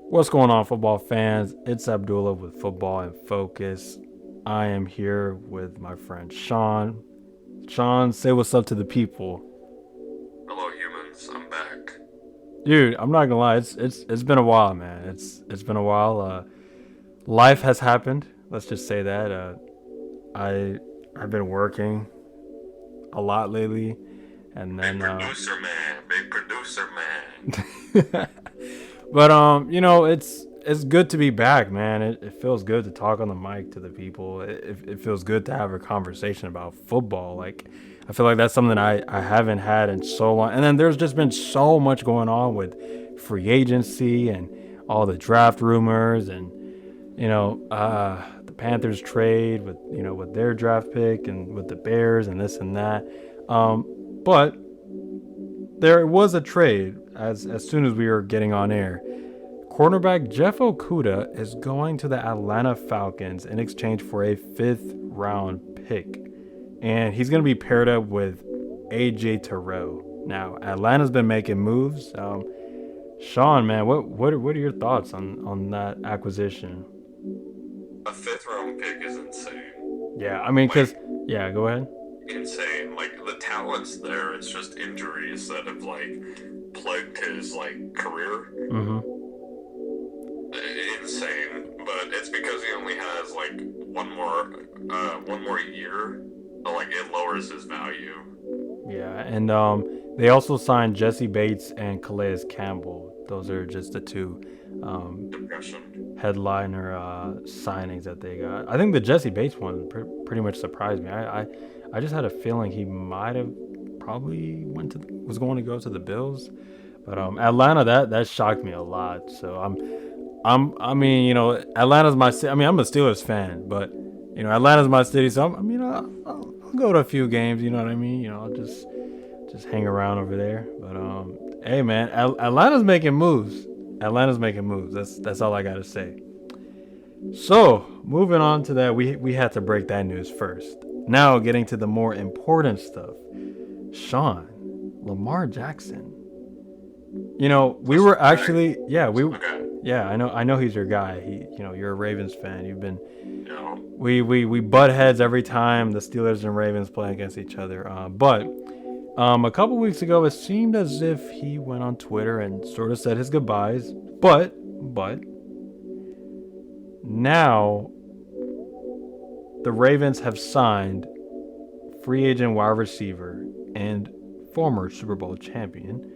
What's going on, football fans? It's Abdullah with Football in Focus. I am here with my friend Sean. Sean, say what's up to the people. Hello, humans. I'm back. Dude, I'm not gonna lie, it's been a while, man. It's been a while. Life has happened. Let's just say that. I I've been working a lot lately, and Big then producer man. Big producer man. but it's good to be back, man. It feels good to talk on the mic to the people. It feels good to have a conversation about football. Like I feel like that's something I haven't had in so long. And then there's just been so much going on with free agency and all the draft rumors and the Panthers trade with their draft pick and with the Bears and this and that. But there was a trade as soon as we were getting on air. Cornerback Jeff Okuda is going to the Atlanta Falcons in exchange for a fifth round pick. And he's going to be paired up with AJ Terrell. Now, Atlanta's been making moves. Sean, man, what are your thoughts on that acquisition? A fifth round pick is insane. Yeah, I mean, Like, yeah, go ahead. insane. Like, the talent's there. It's just injuries that have, plagued his, career. Mm-hmm. Insane. But it's because he only has, one more year. So, it lowers his value. Yeah, and they also signed Jesse Bates and Calais Campbell. Those are just the two Depression. headliner signings that they got. I think the Jesse Bates one pretty much surprised me. I just had a feeling he might have probably was going to go to the Bills, but Atlanta that shocked me a lot. So I mean Atlanta's my city. I mean I'm a Steelers fan, but Atlanta's my city. So I'll go to a few games. You know what I mean? I'll just hang around over there. But hey man, Atlanta's making moves. Atlanta's making moves. That's all I gotta say. So moving on to that, we had to break that news first. Now getting to the more important stuff. Sean, Lamar Jackson. We were actually Okay. yeah, I know he's your guy. You're a Ravens fan. You've been You know, we butt heads every time the Steelers and Ravens play against each other. But a couple weeks ago, it seemed as if he went on Twitter and sort of said his goodbyes. But now the Ravens have signed free agent wide receiver and former Super Bowl champion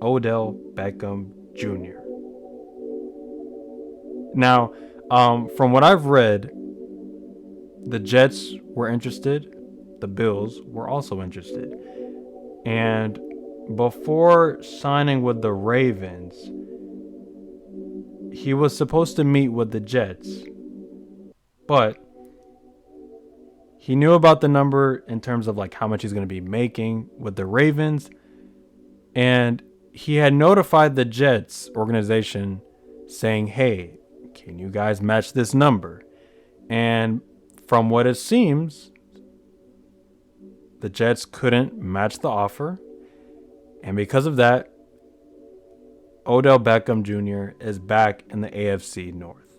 Odell Beckham Jr. Now, from what I've read, the Jets were interested, the Bills were also interested. And before signing with the Ravens, he was supposed to meet with the Jets, but he knew about the number in terms of like how much he's going to be making with the Ravens, and he had notified the Jets organization saying, "Hey, can you guys match this number?" And from what it seems, the Jets couldn't match the offer, and because of that, Odell Beckham Jr. is back in the AFC North.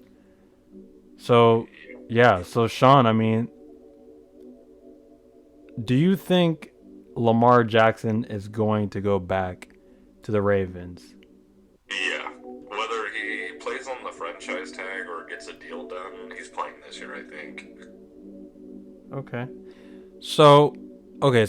So, yeah, so Sean, I mean, do you think Lamar Jackson is going to go back to the Ravens? yeah. Whether he plays on the franchise tag or gets a deal done, he's playing this year, I think. Okay. So, okay.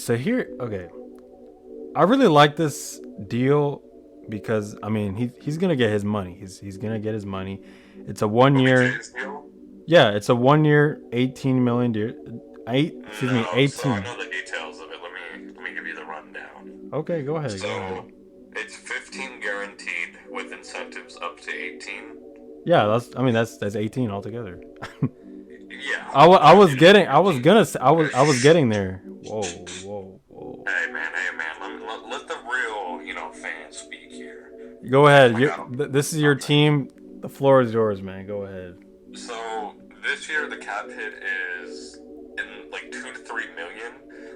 I really like this deal because I mean he's gonna get his money. He's gonna get his money. It's a 1 year. OBJ's deal? Yeah, it's a 1 year, 18 million. Excuse me, No, so I 18. know the details of it. Let me give you the rundown. Okay, go ahead. Go ahead. So it's 15 guaranteed with incentives up to 18. Yeah, that's 18 altogether. Yeah, I but was you know, getting I was gonna say, I was getting there. Whoa, whoa, whoa. hey man, let the real fans speak here. Go ahead. Like I don't, This is your okay. team. The floor is yours, man. Go ahead. So this year the cap hit is in like 2 to 3 million.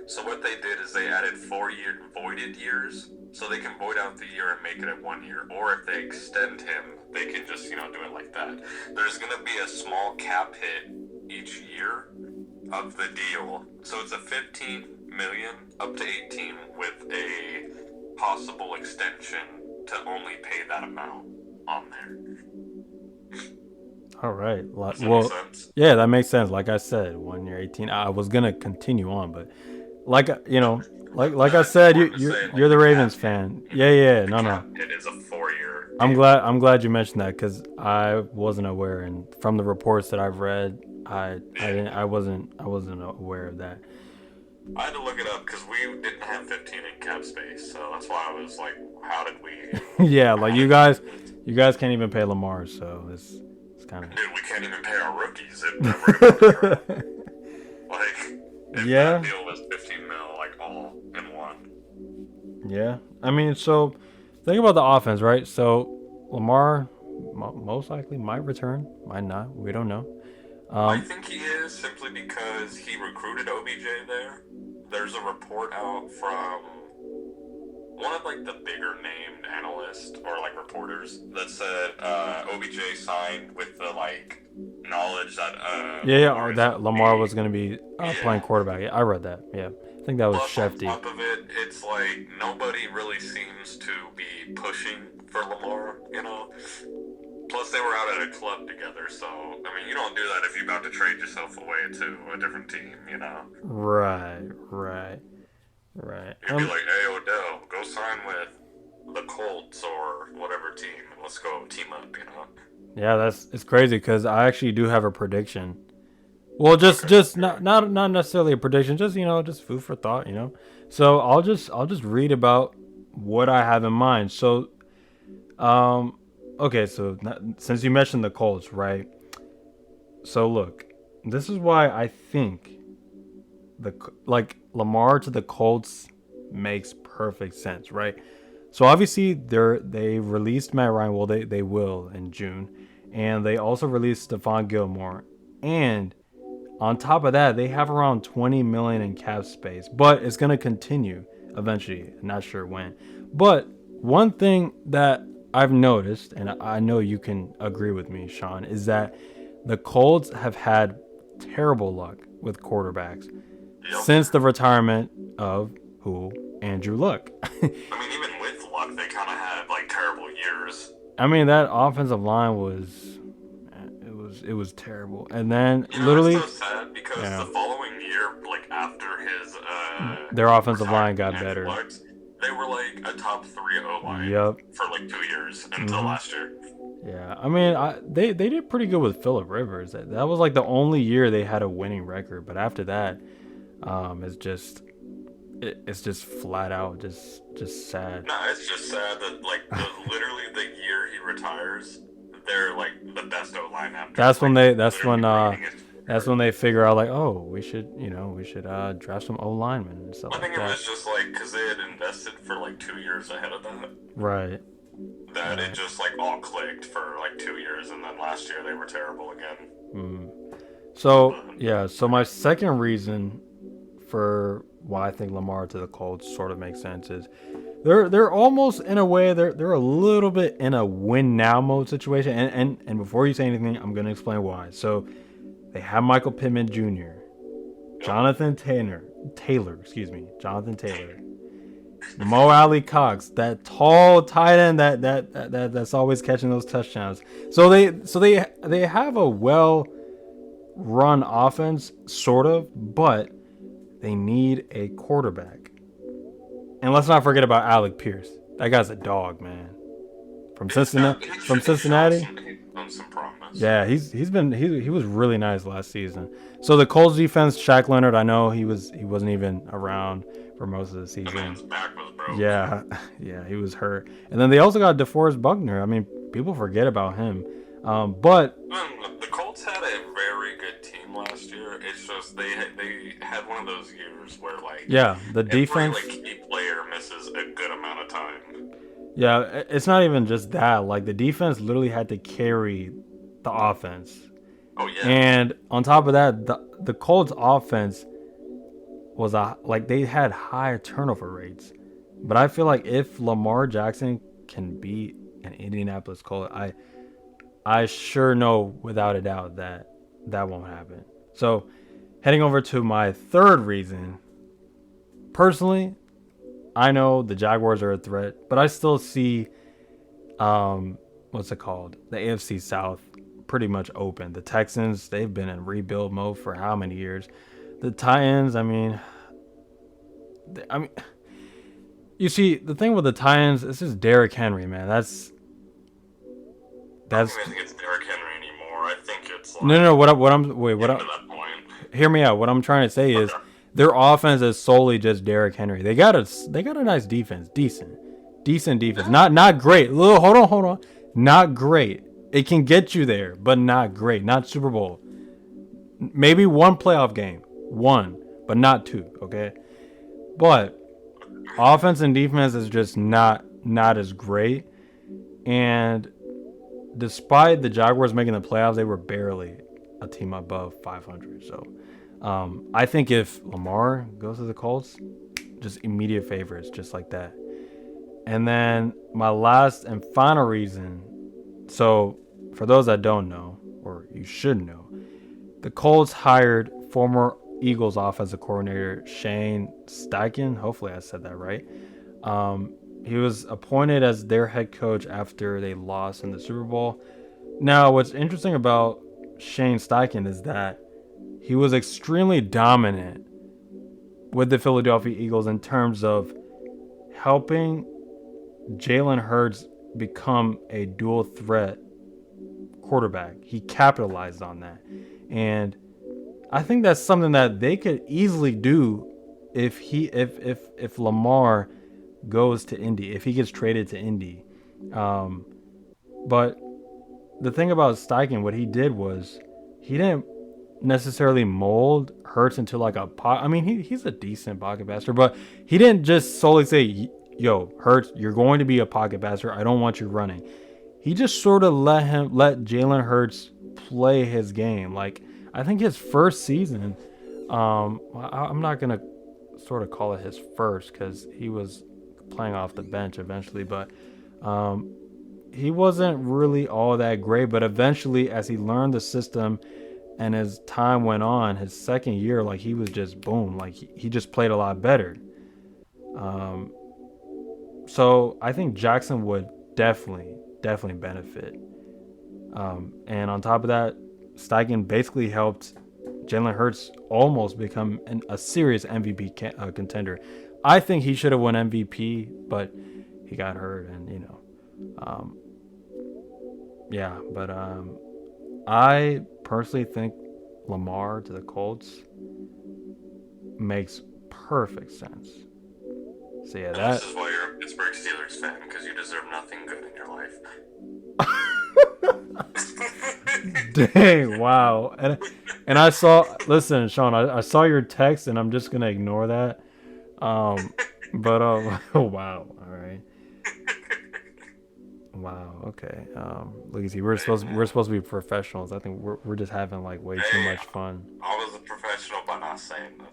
So what they did is they added 4 year voided years, so they can void out the year and make it at 1 year. Or if they extend him, they can just do it like that. There's gonna be a small cap hit each year of the deal, so it's a 15 million up to 18 with a possible extension to only pay that amount on there. All right. Does that make sense? Yeah, that makes sense. Like I said, 1 year, 18. I was gonna continue on, but like like I said, you're the Ravens fan. Yeah. No, no. It is a 4 year. I'm glad you mentioned that because I wasn't aware, and from the reports that I've read, I wasn't aware of that. I had to look it up because we didn't have 15 in cap space, so that's why I was like, how did we? Yeah, like you guys can't even pay Lamar, so it's kind of. Dude, we can't even pay our rookies if we're about to try. Like, if that deal was 15 mil, like all in one. Yeah, I mean, so think about the offense, right? So Lamar most likely might return, might not. We don't know. I think he is simply because he recruited OBJ there. There's a report out from one of like the bigger named analysts or like reporters that said OBJ signed with the like knowledge that that Lamar was going to be playing quarterback. Yeah, I read that. Yeah, I think that was Shefty. On top of it, it's like nobody really seems to be pushing for Lamar, Plus, they were out at a club together, so, I mean, you don't do that if you're about to trade yourself away to a different team, Right. You'd be like, hey, Odell, go sign with the Colts or whatever team, and let's go team up, Yeah, it's crazy, because I actually do have a prediction. Well, just not necessarily a prediction, just, just food for thought, So, I'll just read about what I have in mind. So, okay, so since you mentioned the Colts, right? So look, this is why I think Lamar to the Colts makes perfect sense, right? So obviously they released Matt Ryan. Well, they will in June, and they also released Stephon Gilmore, and on top of that, they have around 20 million in cap space, but it's gonna continue eventually. I'm not sure when, but one thing that I've noticed, and I know you can agree with me, Sean, is that the Colts have had terrible luck with quarterbacks since the retirement of Andrew Luck. I mean, even with Luck, they kind of had like terrible years. I mean, that offensive line was terrible, and then literally, it's so sad because the following year, like after his their offensive line got better. They were like a top 3 O-line for like 2 years until last year. Yeah, I mean, they did pretty good with Phillip Rivers. That was like the only year they had a winning record. But after that, it's just flat out just sad. No, it's just sad that like literally the year he retires, they're like the best O-line after. That's when they figure out like, oh, we should draft some O-linemen and stuff. I think it was just like because they had invested for like 2 years ahead of that. Right. That it just like all clicked for like 2 years, and then last year they were terrible again. So my second reason for why I think Lamar to the Colts sort of makes sense is they're almost in a way they're a little bit in a win now mode situation. And before you say anything, I'm gonna explain why. So they have Michael Pittman Jr., Jonathan Taylor, Mo Alley Cox, that tall tight end that's always catching those touchdowns. So they have a well run offense, sort of, but they need a quarterback. And let's not forget about Alec Pierce. That guy's a dog, man. From Cincinnati. Some promise. Yeah, he was really nice last season. So the Colts defense, Shaq Leonard, I know he wasn't even around for most of the season. His back was broken. Yeah, he was hurt. And then they also got DeForest Buckner. I mean, people forget about him. But the Colts had a very good team last year. It's just they had one of those years where like the defense, every key player misses a good amount of time. Yeah, it's not even just that. Like the defense literally had to carry the offense. Oh yeah. And on top of that, the Colts offense they had higher turnover rates. But I feel like if Lamar Jackson can beat an Indianapolis Colt, I sure know without a doubt that that won't happen. So, heading over to my third reason, personally, I know the Jaguars are a threat, but I still see what's it called? The AFC South pretty much open. The Texans, they've been in rebuild mode for how many years? The Titans, I mean, you see, the thing with the Titans, it's just Derrick Henry, man. I don't That's even think it's Derrick Henry anymore. I think it's no, no, like no. What I'm wait, what getting I, to that point. hear me out. What I'm trying to say is Okay. their offense is solely just Derrick Henry. They got a nice defense, decent defense. Yeah. Not great. Little, hold on. Not great. It can get you there, but not great. Not Super Bowl. Maybe one playoff game, one, but not two. Okay, but offense and defense is just not as great. And despite the Jaguars making the playoffs, they were barely a team above 500. So I think if Lamar goes to the Colts, just immediate favorites, just like that. And then my last and final reason. So for those that don't know, or you should know, the Colts hired former Eagles offensive coordinator Shane Steichen. Hopefully I said that right. He was appointed as their head coach after they lost in the Super Bowl. Now, what's interesting about Shane Steichen is that he was extremely dominant with the Philadelphia Eagles in terms of helping Jalen Hurts become a dual threat quarterback. He capitalized on that. And I think that's something that they could easily do if Lamar goes to Indy, if he gets traded to Indy. But the thing about Steichen, what he did was he didn't necessarily mold Hurts into like a pocket. I mean, he's a decent pocket passer, but he didn't just solely say, "Yo, Hurts, you're going to be a pocket passer. I don't want you running." He just sort of let Jalen Hurts play his game. Like I think his first season, I'm not gonna sort of call it his first because he was playing off the bench eventually, but he wasn't really all that great. But eventually, as he learned the system and as time went on, his second year, like he was just boom, like he just played a lot better. So I think Jackson would definitely benefit. And on top of that, Steichen basically helped Jalen Hurts almost become a serious MVP contender. I think he should have won MVP, but he got hurt, and yeah. But I personally think Lamar to the Colts makes perfect sense. So yeah, And that. this is why you're a Pittsburgh Steelers fan, because you deserve nothing good in your life. Dang, wow. And I saw, listen, Sean, I saw your text and I'm just gonna ignore that. But wow, all right. Wow, okay. Lazy, we're supposed to be professionals. I think we're just having like way too Hey, much fun. I was a professional by not saying nothing.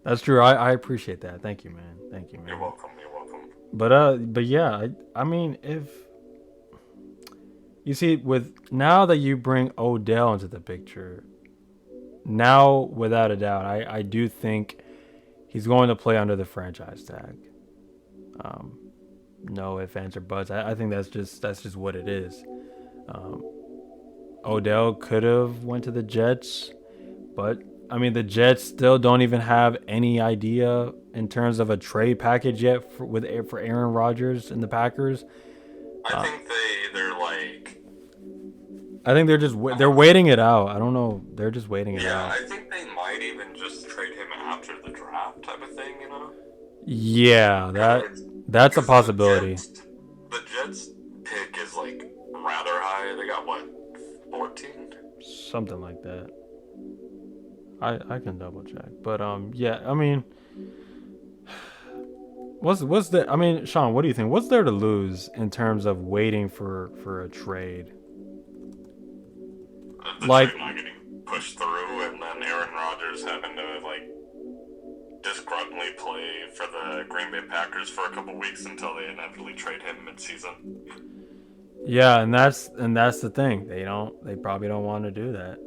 That's true. I appreciate that. Thank you, man. Thank you, You're man. welcome, you're welcome. But yeah, I mean, if you see, with now that you bring Odell into the picture, now without a doubt, I do think he's going to play under the franchise tag. No ifs, ands, or buts. I think that's just what it is. Um, Odell could have went to the Jets, but I mean the Jets still don't even have any idea in terms of a trade package yet for Aaron Rodgers and the Packers. I think they're like, I think they're waiting it out. I don't know. They're just waiting it yeah, out. I think they might even just trade him after the draft type of thing. Yeah, that's a Because possibility. The Jets pick is like rather high. They got what, 14? Something like that. I can double check. But yeah, I mean what's the I mean, Sean, what do you think? What's there to lose in terms of waiting for a trade? The Like trade not getting pushed through, and then Aaron Rodgers having to like disgruntledly play for the Green Bay Packers for a couple weeks until they inevitably trade him midseason. Yeah, and that's the thing. They probably don't want to do that.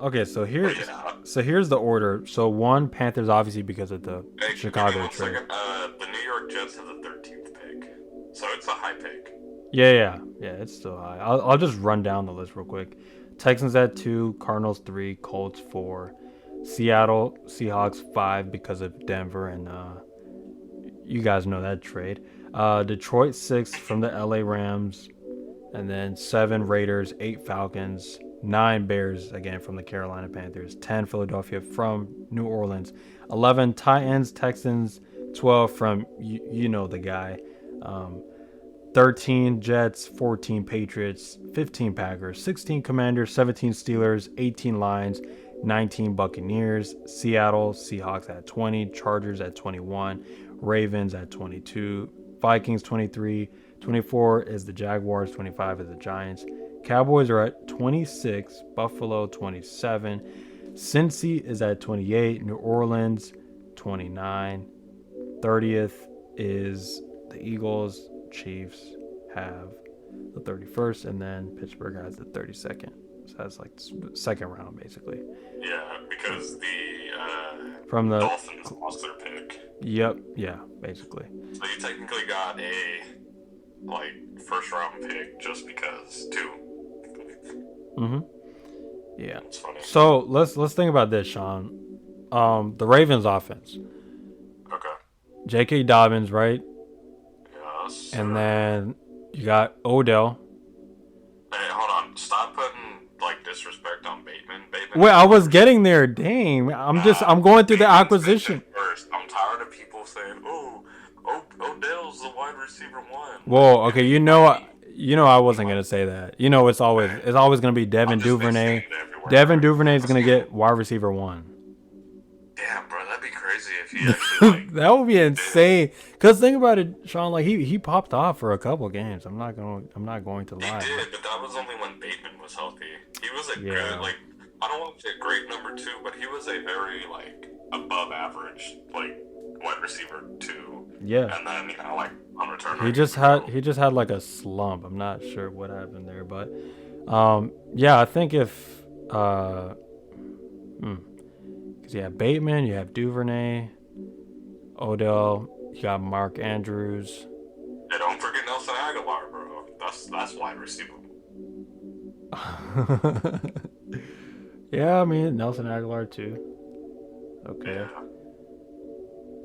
Okay, so here's the order. So one, Panthers obviously because of the Hey, Chicago trade. The New York Jets have the 13th pick, so it's a high pick. Yeah, it's still high. I'll just run down the list real quick. Texans at 2, Cardinals 3, Colts 4, Seattle Seahawks 5 because of Denver and you guys know that trade. Detroit 6 from the LA Rams, and then 7 Raiders, 8 Falcons, 9 Bears again from the Carolina Panthers, 10 Philadelphia from New Orleans, 11 Titans, Texans, 12 from you know the guy. 13 Jets, 14 Patriots, 15 Packers, 16 Commanders, 17 Steelers, 18 Lions, 19 Buccaneers, Seattle Seahawks at 20, Chargers at 21, Ravens at 22, Vikings 23, 24 is the Jaguars, 25 is the Giants. Cowboys are at 26, Buffalo 27, Cincy is at 28, New Orleans 29, 30th is the Eagles, Chiefs have the 31st, and then Pittsburgh has the 32nd. So that's like second round, basically. Yeah, because the from the Dolphins lost their pick. Yep. Yeah, basically. So you technically got a first round pick just because too. Yeah. That's funny. So let's think about this, Sean. The Ravens offense. Okay. J.K. Dobbins, right? Yes. And then you got Odell. Hey, hold on. Stop putting disrespect on Bateman. Wait, I was getting there. Dang, I'm going through the acquisition. First, I'm tired of people saying, "Oh, Odell's the wide receiver 1." Whoa, okay, you know I wasn't gonna say that. You know, it's always gonna be Devin Duvernay. Devin Duvernay is gonna get wide receiver 1. Damn, bro, that'd be crazy if he actually that would be insane. Cause think about it, Sean. Like he popped off for a couple games. I'm not going to lie. He did, but that was only when Bateman was healthy. He was a good, I don't want to say a great number 2, but he was a very above average wide receiver 2. Yeah. And then on return. He just had like a slump. I'm not sure what happened there, but yeah, I think if because you have Bateman, you have Duvernay, Odell, you got Mark Andrews. Hey, don't forget Nelson Aguilar, bro. That's wide receiver. Yeah, I mean Nelson Aguilar too. Okay. Yeah.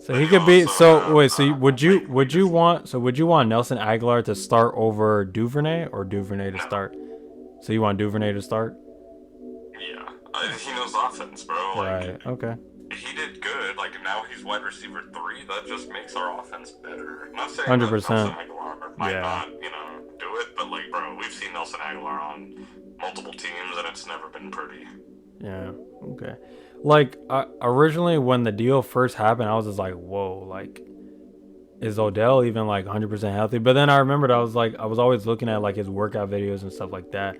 So he could be. So wait. So would you want Nelson Aguilar to start over Duvernay or Duvernay to start? So you want Duvernay to start? Yeah, he knows offense, bro. Right. Okay. He did good. Now he's wide receiver 3. That just makes our offense better. I'm not saying 100%. Nelson Aguilar might not, do it, but bro, we've seen Nelson Aguilar on multiple teams, and it's never been pretty. Yeah. Okay. Originally when the deal first happened, I was just like, whoa, is Odell even 100% healthy? But then I remembered I was always looking at his workout videos and stuff like that.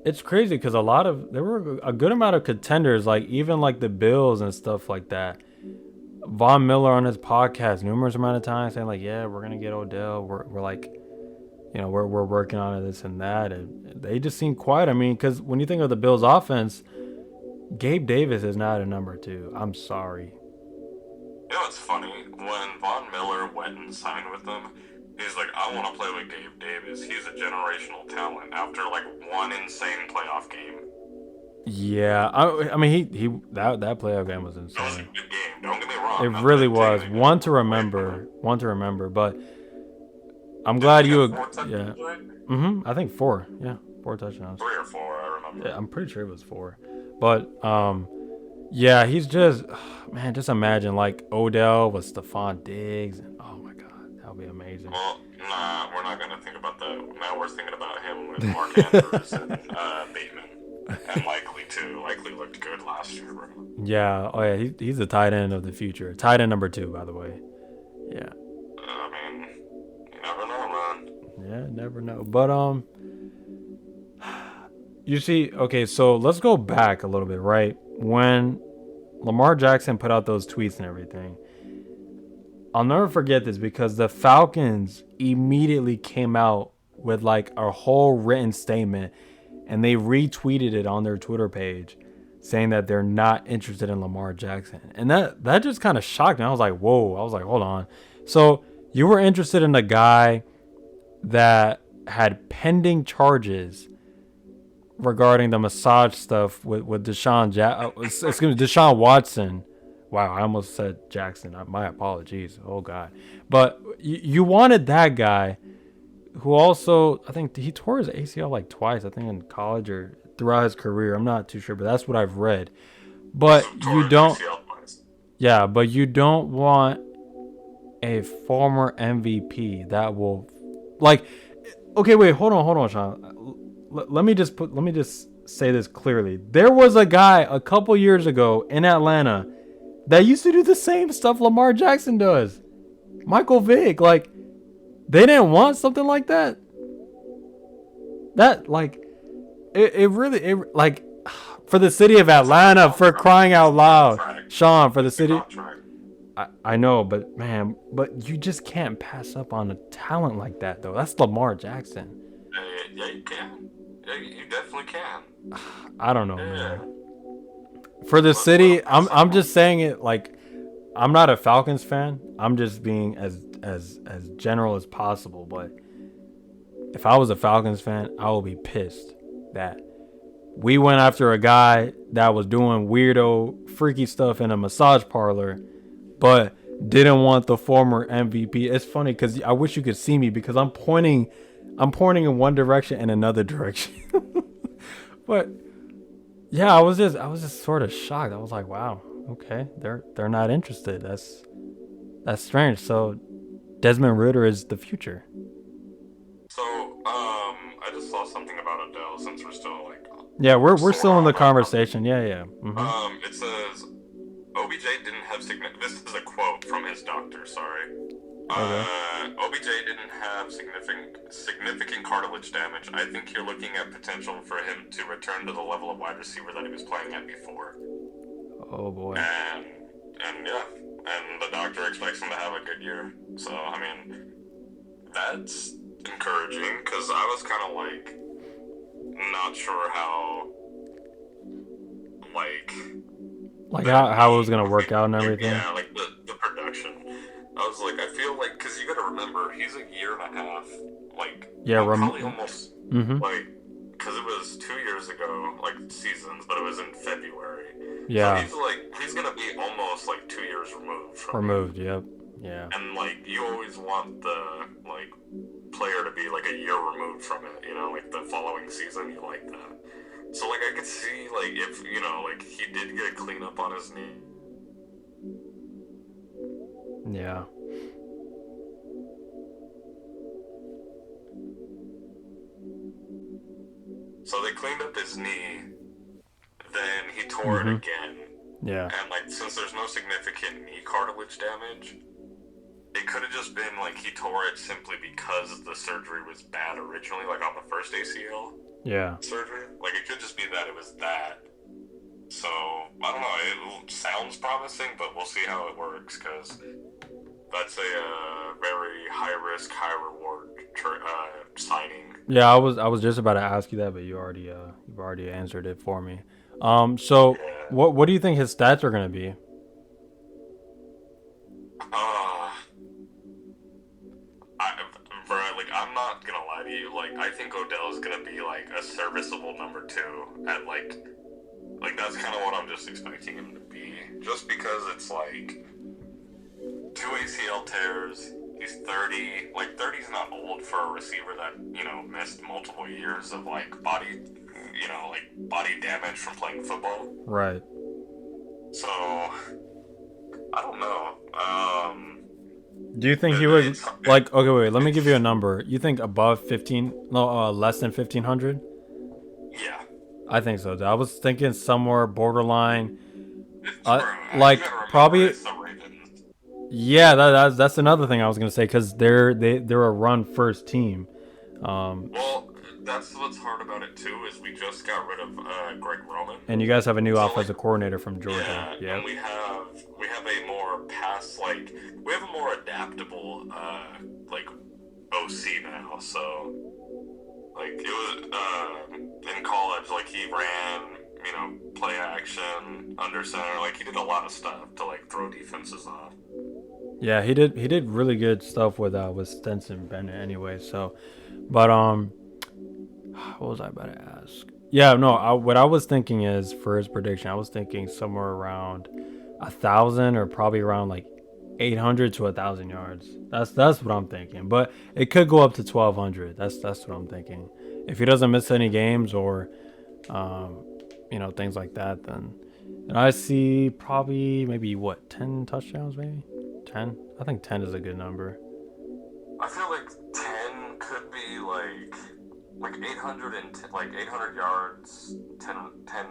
It's crazy because there were a good amount of contenders, even the Bills and stuff like that. Von Miller on his podcast numerous amount of times saying yeah, we're gonna get Odell. We're we're working on it, this and that, and they just seem quiet. I mean, because when you think of the Bills' offense, Gabe Davis is not a number 2. I'm sorry. You know what's funny? When Von Miller went and signed with them, he's like, I want to play with Gabe Davis. He's a generational talent. After one insane playoff game. Yeah, I mean that playoff game was insane. It was a good game. Don't get me wrong. It really was one to remember. But I'm glad you. Yeah. I think 4. Yeah, 4 touchdowns. 3 or 4, I remember. Yeah, I'm pretty sure it was 4. But yeah, he's just man. Just imagine Odell with Stephon Diggs, and oh my God, that would be amazing. Well, nah, we're not gonna think about that. Now we're thinking about him with Mark Andrews and Bateman, and Likely too. Likely looked good last year, bro. Yeah. Oh yeah, he's the tight end of the future. Tight end number 2, by the way. Yeah. I mean, you never know, man. Yeah, never know. But you see, okay, so let's go back a little bit, right? When Lamar Jackson put out those tweets and everything. I'll never forget this because the Falcons immediately came out with like a whole written statement and they retweeted it on their Twitter page saying that they're not interested in Lamar Jackson. And that just kind of shocked me. I was like, whoa. I was like, hold on. So you were interested in a guy that had pending charges regarding the massage stuff with Deshaun Watson. Wow, I almost said Jackson. My apologies. Oh God. But you wanted that guy who also, I think he tore his ACL like twice, I think in college or throughout his career. I'm not too sure, but that's what I've read. But you don't, yeah, but you don't want a former MVP that will, like, okay, wait, hold on, Sean. Let me just say this clearly. There was a guy a couple years ago in Atlanta that used to do the same stuff Lamar Jackson does. Michael Vick, like, they didn't want something like that. That, like, it really, like, for the city of Atlanta, for crying out loud, Sean, for the city. I know, but man, but you just can't pass up on a talent like that, though. That's Lamar Jackson. Yeah, you can. Yeah, you definitely can. I don't know, man. For the city, I'm just saying it like I'm not a Falcons fan. I'm just being as general as possible. But if I was a Falcons fan, I would be pissed that we went after a guy that was doing weirdo, freaky stuff in a massage parlor, but didn't want the former MVP. It's funny because I wish you could see me because I'm pointing in one direction and another direction. But yeah, I was just sort of shocked. I was like, wow, okay, they're not interested. That's strange. So Desmond Ridder is the future. So, I just saw something about Odell since we're still like. Yeah, we're still in the conversation. Yeah. Mm-hmm. It says OBJ didn't have significant. This is a quote from his doctor. Sorry. Okay. OBJ didn't have significant cartilage damage. I think you're looking at potential for him to return to the level of wide receiver that he was playing at before. Oh boy. And yeah, and the doctor expects him to have a good year. So I mean, that's encouraging because I was kind of like not sure how how it was gonna work out and everything. Yeah, like the production. I was like, I feel like, because you got to remember, he's a year and a half, like, yeah, probably almost, like, because it was 2 years ago, like, seasons, but it was in February. Yeah. So he's going to be almost, like, 2 years removed. Yep. Yeah. And, like, you always want the, like, player to be, like, a year removed from it, you know, like, the following season, you like that. So, like, I could see, like, if, you know, like, he did get a cleanup on his knee. Yeah. So they cleaned up his knee, then he tore it again. Yeah. And, like, since there's no significant knee cartilage damage, it could have just been, like, he tore it simply because the surgery was bad originally, like, on the first ACL surgery. Like, it could just be that it was that. So, I don't know, it sounds promising, but we'll see how it works, because that's a very high-risk, high-reward signing. Yeah, I was just about to ask you that, but you've already answered it for me. So yeah. What do you think his stats are gonna be? I'm not gonna lie to you. Like, I think Odell is gonna be like a serviceable number 2 at like that's kind of what I'm just expecting him to be. Just because it's like 2 ACL tears. He's 30. Like, 30 is not old for a receiver that, you know, missed multiple years of, like, body damage from playing football. Right. So, I don't know. Do you think he would, like, okay, wait, let me give you a number. You think above 15, no, less than 1,500? Yeah. I think so. I was thinking somewhere borderline, like, probably... Yeah, that's another thing I was gonna say because they're a run first team. Well, that's what's hard about it too is we just got rid of Greg Roman. And you guys have a new So like offensive coordinator from Georgia. yeah, and Yep. we have a more we have a more adaptable like OC now. So like it was in college, like he ran, play action, under center, like he did a lot of stuff to like throw defenses off. Yeah, he did really good stuff with Stenson Bennett anyway. So, but what was I about to ask? Yeah, no. What I was thinking is for his prediction, I was thinking somewhere around 1,000 or probably around like 800 to 1,000 yards. That's what I'm thinking. But it could go up to 1,200. That's what I'm thinking. If he doesn't miss any games or um, things like that, then and I see probably maybe what 10 touchdowns maybe 10. I think 10 is a good number. I feel like 10 could be like 800 and like 800 yards, 10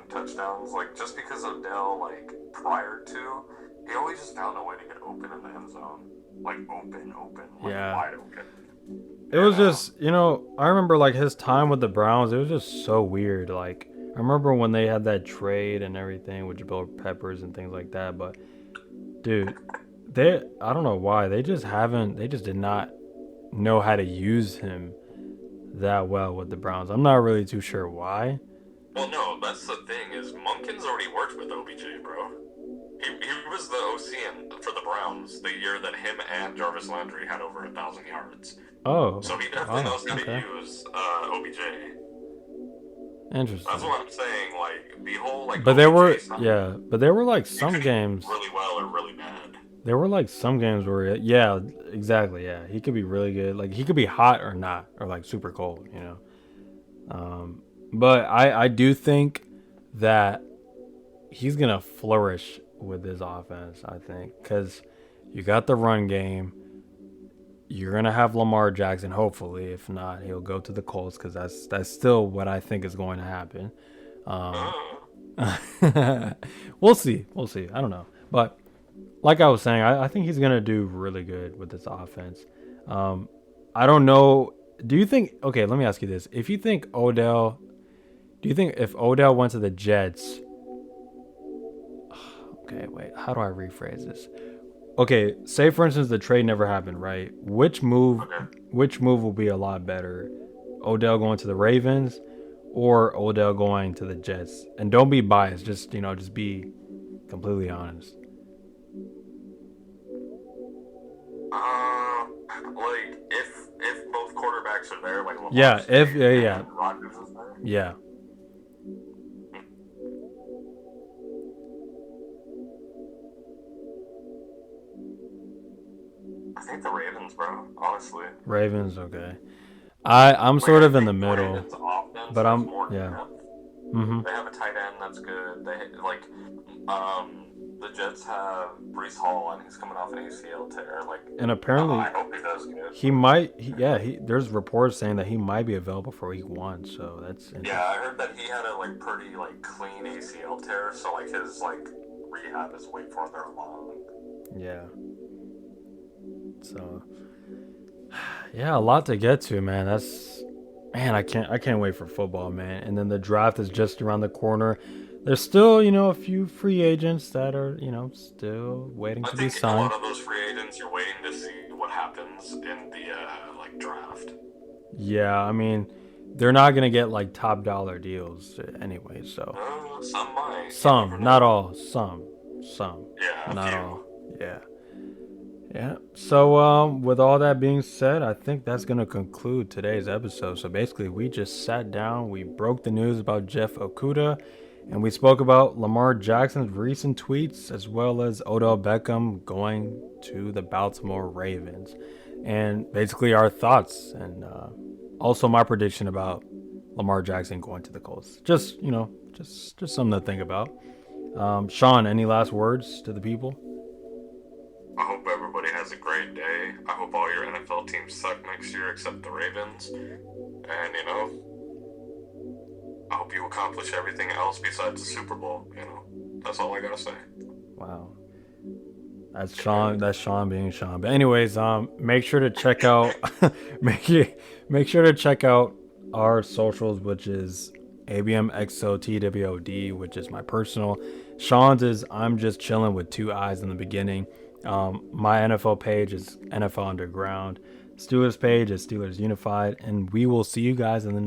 touchdowns. Like just because Odell, like prior to, he always just found a way to get open in the end zone, like open, like Yeah. wide open. It was just, I remember like his time with the Browns, it was just so weird. Like, I remember when they had that trade and everything with Jabril Peppers and things like that. But, dude, I don't know why. They just did not know how to use him that well with the Browns. I'm not really too sure why. Well, no, that's the thing is Monken's already worked with OBJ, bro. He was the OC for the Browns the year that him and Jarvis Landry had over 1,000 yards. Oh, So he definitely wow, knows how okay. to use OBJ. That's Interesting. what I'm saying. Like the whole like But there were, OBJ stuff, yeah, but there were like you some could games. do really well or really bad. There were like some games where, yeah, exactly, yeah, he could be really good. Like he could be hot or not, or like super cold. But I do think that he's gonna flourish with this offense. I think because you got the run game. You're gonna have Lamar Jackson. Hopefully, if not, he'll go to the Colts because that's still what I think is going to happen. Um, we'll see. We'll see. I don't know, but like I was saying, I think he's gonna do really good with this offense. Um, I don't know. Do you think? Okay, let me ask you this: If you think Odell, do you think if Odell went to the Jets? Okay, wait. How do I rephrase this? Okay, say for instance the trade never happened, right? Okay. Which move will be a lot better? Odell going to the Ravens or Odell going to the Jets? And don't be biased, just be completely honest. Like if both quarterbacks are there, like Yeah, Lamar's if there yeah, and Rodgers is there. yeah. I think the Ravens, bro. Honestly, Ravens, okay. I'm like sort I of in the think the middle, Ravens' offense but has I'm more yeah. depth. Mhm. They have a tight end that's good. The Jets have Brees Hall, and he's coming off an ACL tear. Like, And I apparently hope he does good. there's reports saying that he might be available for week 1, so that's Yeah, I interesting. heard that he had a like pretty like clean ACL tear, so like his like rehab is way farther along. Yeah. So yeah, a lot to get to, man. Man, I can't wait for football, man. And then the draft is just around the corner. There's still, a few free agents that are, still waiting I to be think a signed. lot of those free agents, you're waiting to see what happens in the like draft. Yeah, I mean, they're not gonna get like top dollar deals anyway. So Some might. You never some, not know. all, some, Yeah, a not few. all. Yeah. Yeah. So, with all that being said, I think that's gonna conclude today's episode. So basically, we just sat down, we broke the news about Jeff Okuda, and we spoke about Lamar Jackson's recent tweets as well as Odell Beckham going to the Baltimore Ravens, and basically our thoughts and also my prediction about Lamar Jackson going to the Colts. Just something to think about. Sean, any last words to the people? I hope everybody has a great day. I hope all your NFL teams suck next year except the Ravens. And, I hope you accomplish everything else besides the Super Bowl. That's all I gotta say. Wow. That's Sean. That's Sean being Sean. But anyways, make sure to check out make sure to check out our socials, which is ABMXOTWOD, which is my personal. Sean's is I'm just chilling with two eyes in the beginning. My NFL page is NFL Underground. Steelers page is Steelers Unified, and we will see you guys in the